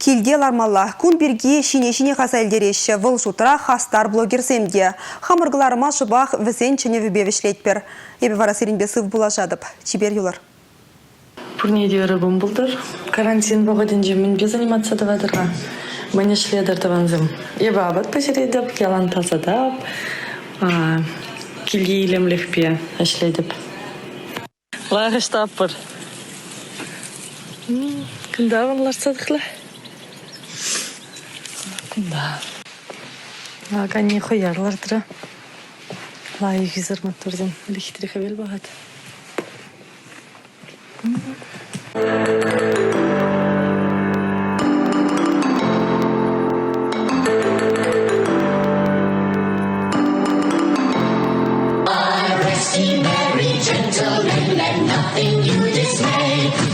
Килде лармалла, күн бірге шине-шине қасайлдереші выл шутыра хастар блогерсемде. Хамырғыларыма шыбақ візен чыне вібевішлетпер. Ебі вара серінбе сыв бұлашадып. Чибер юлар. Пурнеде рыбым бұлдыр. Карантин бұғыден жемін без анимация давадырға. Мені шледір таванзым. Ебі абат пәсіредіп, ялан тазадап, килге илемлікпе әшледіп. Лағыш таппыр. Күндағын ларсадықлы. Да. Ағаны қоярлардыра. Лайы жүзір мотордың электрика бел бағады.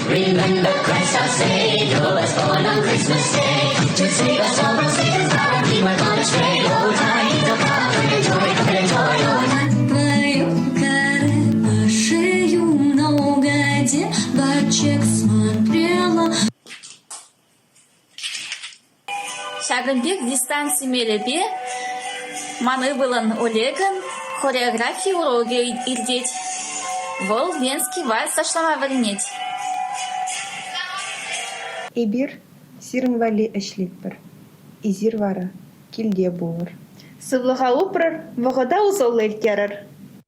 Remember Christ our Savior was born on Christmas Day to save us all from Satan's power. We were gone astray. Oh, time to come and enjoy, Твою каре шею на угоде бачек смотрела. Шагынбек дистанции меребе, маны былын Олегін хореография уроги ирдеть. Вол венский вальс сошлама варенеть. Эбир сирнвали эшликпер. Изир вара килге булыр. Сывлыға упрыр, вағыда ұзолы елкерір.